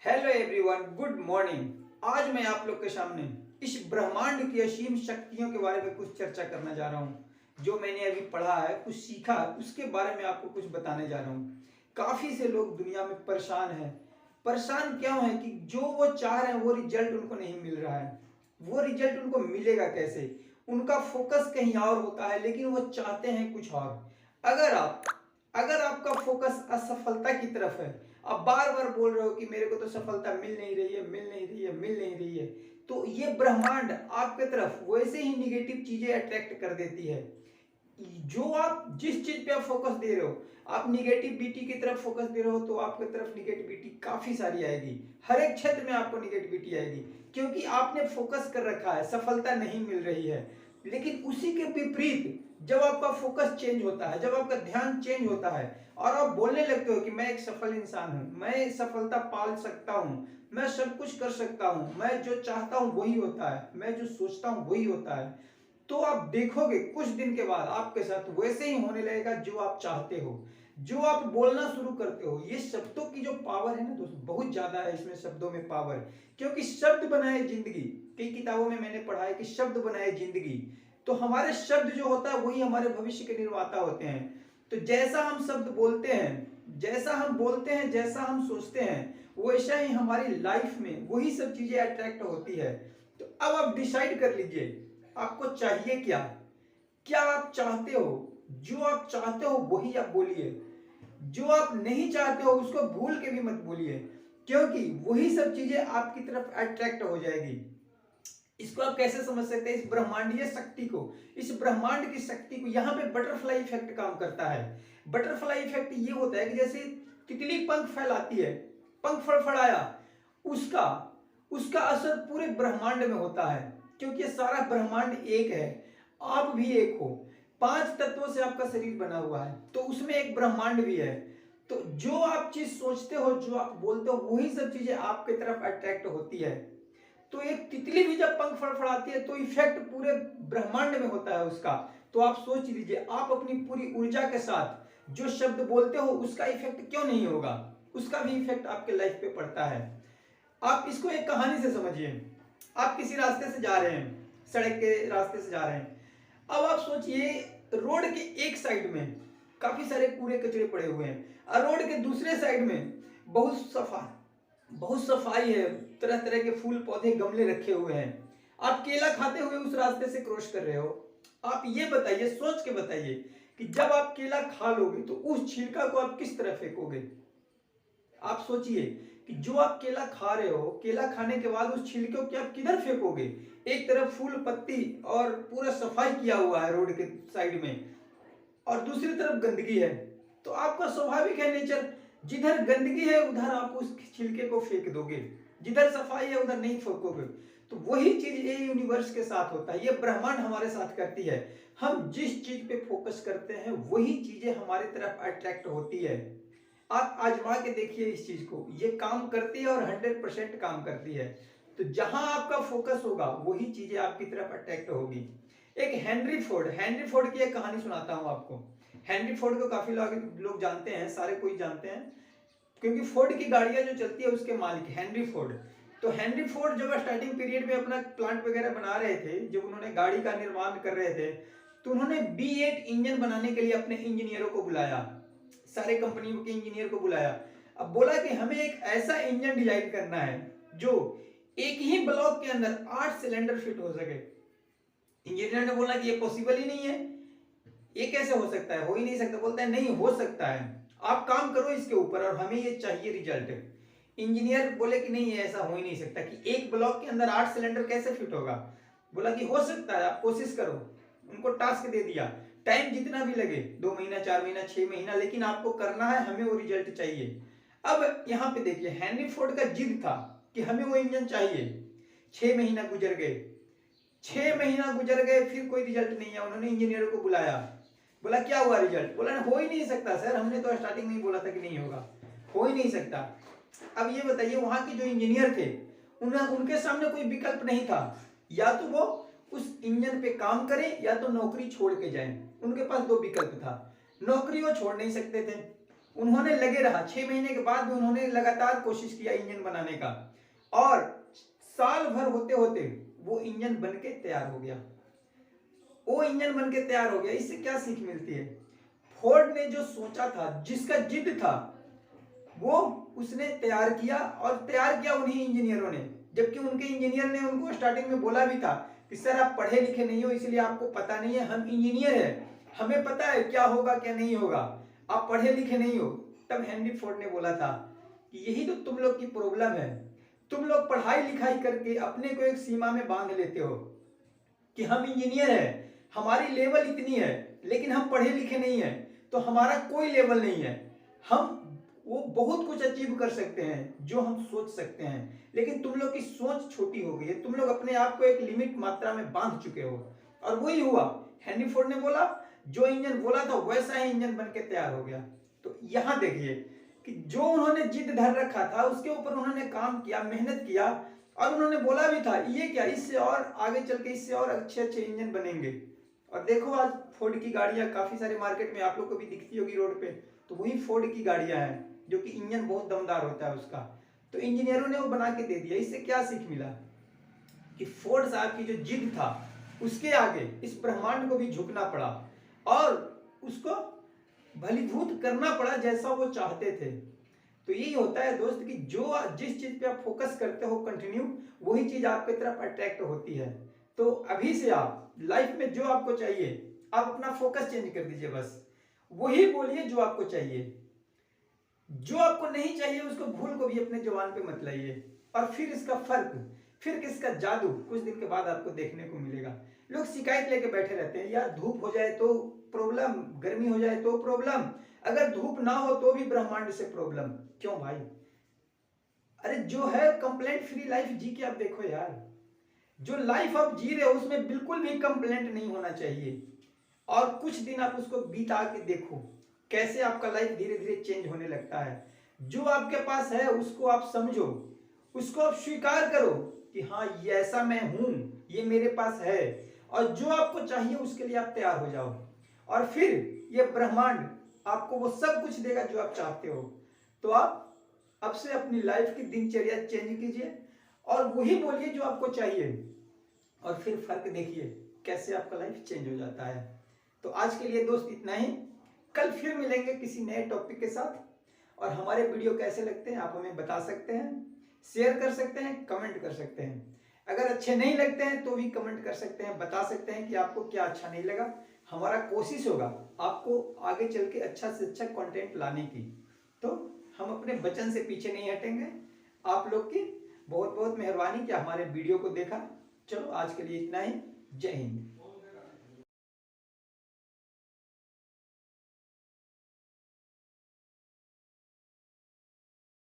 Hello everyone, good morning. आज मैं आप लोग के सामने इस ब्रह्मांड की असीम शक्तियों के बारे में कुछ चर्चा करना जा रहा हूँ। जो मैंने अभी पढ़ा है, कुछ सीखा है, उसके बारे में आपको कुछ बताने जा रहा हूँ। काफी से लोग दुनिया में परेशान हैं। परेशान क्यों है कि जो वो चाह रहे हैं वो रिजल्ट उनको नहीं मिल रहा है। वो रिजल्ट उनको मिलेगा कैसे? उनका फोकस कहीं और होता है, लेकिन वो चाहते हैं कुछ और। अगर आप अगर आपका फोकस असफलता की तरफ है, आप बार बार बोल रहे हो कि मेरे को तो सफलता मिल नहीं रही है, मिल नहीं रही है, मिल नहीं रही है, तो ये ब्रह्मांड आपके तरफ वैसे ही निगेटिव चीजें अट्रैक्ट कर देती है। जो आप जिस चीज पे आप फोकस दे रहे हो, आप निगेटिविटी की तरफ फोकस दे रहे हो, तो आपके तरफ निगेटिविटी काफी सारी आएगी। हर एक क्षेत्र में आपको निगेटिविटी आएगी, क्योंकि आपने फोकस कर रखा है, सफलता नहीं मिल रही है। लेकिन उसी के विपरीत जब आपका फोकस चेंज होता है, जब आपका ध्यान चेंज होता है और आप बोलने लगते हो कि मैं एक सफल इंसान हूं, मैं सफलता पाल सकता हूं, मैं सब कुछ कर सकता हूं, मैं जो चाहता हूं वही होता है, मैं जो सोचता हूं वही होता है, तो आप देखोगे कुछ दिन के बाद आपके साथ वैसे ही होने लगेगा जो आप चाहते हो, जो आप बोलना शुरू करते हो। ये शब्दों की जो पावर है ना दोस्तों, बहुत ज्यादा है इसमें, शब्दों में पावर। क्योंकि शब्द बनाए जिंदगी। कई किताबों में मैंने पढ़ा है कि शब्द बनाए जिंदगी। तो हमारे शब्द जो होता है वही हमारे भविष्य के निर्माता होते हैं। तो जैसा हम शब्द बोलते हैं, जैसा हम बोलते हैं, जैसा हम सोचते हैं, वैसा ही हमारी लाइफ में वही सब चीजें अट्रैक्ट होती है। तो अब आप डिसाइड कर लीजिए आपको चाहिए क्या। क्या आप चाहते हो? जो आप चाहते हो वही आप बोलिए। जो आप नहीं चाहते हो उसको भूल के भी मत बोलिए, क्योंकि वही सब चीजें आपकी तरफ अट्रैक्ट हो जाएगी। इसको आप कैसे समझ सकते हैं? इस ब्रह्मांडीय शक्ति को, इस ब्रह्मांड की शक्ति को, यहाँ पे बटरफ्लाई इफेक्ट काम करता है। बटरफ्लाई इफेक्ट ये होता है कि जैसे तितली पंख फैलाती है, पंख फड़फड़ाया, उसका उसका असर पूरे ब्रह्मांड में होता है, क्योंकि सारा ब्रह्मांड एक है, आप भी एक हो। 5 तत्वों से आपका शरीर बना हुआ है, तो उसमें एक ब्रह्मांड भी है। तो जो आप चीज सोचते हो, जो आप बोलते हो, वही सब चीजें आपकी तरफ अट्रैक्ट होती है। तो एक तितली भी जब पंख फड़फड़ाती है तो इफेक्ट पूरे ब्रह्मांड में होता है उसका। तो आप सोच लीजिए, आप अपनी पूरी ऊर्जा के साथ जो शब्द बोलते हो उसका इफेक्ट क्यों नहीं होगा? उसका भी इफेक्ट आपके लाइफ पे पड़ता है। आप इसको एक कहानी से समझिए। आप किसी रास्ते से जा रहे हैं, सड़क के रास्ते से जा रहे हैं। अब आप सोचिए, रोड के एक साइड में काफी सारे कूड़े कचरे पड़े हुए हैं और रोड के दूसरे साइड में बहुत सफाई है, तरह तरह के फूल पौधे गमले रखे हुए हैं। आप केला खाते हुए उस रास्ते से क्रॉस कर रहे हो। आप ये बताइए, सोच के बताइए कि जब आप केला खा लोगे तो उस छिलका को आप किस तरह फेंकोगे? आप सोचिए कि जो आप केला खा रहे हो, केला खाने के बाद उस छिलके को आप किधर फेंकोगे? एक तरफ फूल पत्ती और पूरा सफाई किया हुआ है रोड के साइड में, और दूसरी तरफ गंदगी है। तो आपका स्वाभाविक है नेचर, जिधर गंदगी है उधर आप उस छिलके को फेंक दोगे, जिधर सफाई है उधर नहीं फेंकोगे। तो वही चीज ये यूनिवर्स के साथ होता है, ये ब्रह्मांड हमारे साथ करती है। हम जिस चीज पे फोकस करते हैं वही चीजें हमारी तरफ अट्रैक्ट होती है। आप आजमा के देखिए इस चीज को, ये काम करती है और 100% काम करती है। तो जहां आपका फोकस होगा वही चीजें आपकी तरफ अट्रैक्ट होगी। एक हेनरी फोर्ड की एक कहानी सुनाता हूं आपको। हेनरी फोर्ड को काफी लोग जानते हैं, सारे कोई जानते हैं, क्योंकि फोर्ड की गाड़ियां जो चलती है उसके मालिक हेनरी फोर्ड। तो हेनरी फोर्ड जब स्टार्टिंग पीरियड में अपना प्लांट वगैरह बना रहे थे, जब उन्होंने गाड़ी का निर्माण कर रहे थे, तो उन्होंने B8 इंजन बनाने के लिए अपने इंजीनियरों को बुलाया, सारे कंपनियों के इंजीनियर को बुलाया। अब बोला कि हमें एक ऐसा इंजन डिजाइन करना है जो एक ही ब्लॉक के अंदर 8 सिलेंडर फिट हो सके। इंजीनियर ने बोला कि ये पॉसिबल ही नहीं है, ये कैसे हो सकता है, हो ही नहीं सकता। बोलता है नहीं, हो सकता है, आप काम करो इसके ऊपर और हमें ये चाहिए रिजल्ट। इंजीनियर बोले कि नहीं, ये ऐसा हो ही नहीं सकता कि एक ब्लॉक के अंदर 8 सिलेंडर कैसे फिट होगा। बोला कि हो सकता है, आप कोशिश करो। उनको टास्क दे दिया, टाइम जितना भी लगे, 2 महीना, 4 महीना, 6 महीना, लेकिन आपको करना है, हमें वो रिजल्ट चाहिए। अब यहाँ पे देखिए, हेनरी फोर्ड का जिद था कि हमें वो इंजन चाहिए। 6 महीना गुजर गए, 6 महीना गुजर गए, फिर कोई रिजल्ट नहीं है। उन्होंने इंजीनियर को बुलाया, बोला क्या हुआ रिजल्ट? बोला हो ही नहीं सकता सर, हमने तो स्टार्टिंग में ही बोला था कि नहीं होगा, हो ही नहीं सकता। अब ये बताइए, वहां के जो इंजीनियर थे, उनके सामने कोई विकल्प नहीं था, या तो वो उस इंजन पे काम करें या तो नौकरी छोड़ के जाएं। उनके पास 2 विकल्प था। नौकरी वो छोड़ नहीं सकते थे, उन्होंने लगे रहा, 6 महीने के बाद भी उन्होंने लगातार कोशिश किया इंजन बनाने का, और साल भर होते होते वो इंजन बन के तैयार हो गया। वो इंजन बन के तैयार हो गया। इससे क्या सीख मिलती है? फोर्ड ने जो सोचा था, जिसका जिद था, वो उसने तैयार किया, और तैयार किया उन्हीं इंजीनियरों ने। जबकि उनके इंजीनियर ने उनको स्टार्टिंग में बोला भी था कि सर आप पढ़े लिखे नहीं हो, इसलिए आपको पता नहीं है, हम इंजीनियर हैं, हमें पता है क्या होगा क्या नहीं होगा, आप पढ़े लिखे नहीं हो। तब हेनरी फोर्ड ने बोला था कि यही तो तुम लोग की प्रॉब्लम है, तुम लोग पढ़ाई लिखाई करके अपने को एक सीमा में बांध लेते हो कि हम इंजीनियर हैं, हमारी लेवल इतनी है, लेकिन हम पढ़े लिखे नहीं है, तो हमारा कोई लेवल नहीं है, हम वो बहुत कुछ अचीव कर सकते हैं जो हम सोच सकते हैं, लेकिन तुम लोग की सोच छोटी हो गई है, तुम लोग अपने आप को एक लिमिट मात्रा में बांध चुके हो। और वही हुआ, हेनरी फोर्ड ने बोला, जो इंजन बोला था वैसा ही इंजन बन के तैयार हो गया। तो यहां देखिए कि जो उन्होंने जिद धर रखा था उसके ऊपर उन्होंने काम किया, मेहनत किया, और उन्होंने बोला भी था ये क्या, इससे और आगे चल के इससे और अच्छे अच्छे इंजन बनेंगे। और देखो आज फोर्ड की गाड़ियां काफी सारे मार्केट में आप लोग को भी दिखती होगी रोड पे, तो वही फोर्ड की गाड़ियां हैं, जो कि इंजन बहुत दमदार होता है उसका। तो इंजीनियरों ने वो बना के दे दिया। इससे क्या सीख मिला कि फोर्ड साहब की जो जिद था उसके आगे इस ब्रह्मांड को भी झुकना पड़ा, और उसको भलीभूत करना पड़ा जैसा वो चाहते थे। तो यही होता है दोस्त कि जो जिस चीज पे आप फोकस करते हो कंटिन्यू, वही चीज आपकी तरफ अट्रैक्ट होती है। तो अभी से आप लाइफ में जो आपको चाहिए, आप अपना फोकस चेंज कर दीजिए, बस वही बोलिए जो आपको चाहिए। जो आपको नहीं चाहिए उसको भूल को भी अपने जुबान पे मत लाइए। और फिर इसका फर्क, फिर किसका जादू कुछ दिन के बाद आपको देखने को मिलेगा। लोग शिकायत लेके बैठे रहते हैं, यार धूप हो जाए तो प्रॉब्लम, गर्मी हो जाए तो प्रॉब्लम, अगर धूप ना हो तो भी ब्रह्मांड से प्रॉब्लम। क्यों भाई? अरे जो है कंप्लेंट फ्री लाइफ जी के आप देखो यार। जो लाइफ आप जी रहे हो उसमें बिल्कुल भी कंप्लेंट नहीं होना चाहिए। और कुछ दिन आप उसको बिता के देखो कैसे आपका लाइफ धीरे धीरे चेंज होने लगता है। जो आपके पास है उसको आप समझो, उसको आप स्वीकार करो कि हाँ ये ऐसा मैं हूं, ये मेरे पास है, और जो आपको चाहिए उसके लिए आप तैयार हो जाओ, और फिर ये ब्रह्मांड आपको वो सब कुछ देगा जो आप चाहते हो। तो आप अब से अपनी लाइफ की दिनचर्या चेंज कीजिए और वही बोलिए जो आपको चाहिए, और फिर फर्क देखिए कैसे आपका लाइफ चेंज हो जाता है। तो आज के लिए दोस्त इतना ही, कल फिर मिलेंगे किसी नए टॉपिक के साथ। और हमारे वीडियो कैसे लगते हैं आप हमें बता सकते हैं, शेयर कर सकते हैं, कमेंट कर सकते हैं। अगर अच्छे नहीं लगते हैं तो भी कमेंट कर सकते हैं, बता सकते हैं कि आपको क्या अच्छा नहीं लगा। हमारा कोशिश होगा आपको आगे चल के अच्छा से अच्छा कंटेंट लाने की। तो हम अपने वचन से पीछे नहीं हटेंगे। आप लोग की बहुत बहुत मेहरबानी कि हमारे वीडियो को देखा। चलो आज के लिए इतना ही। जय हिंद।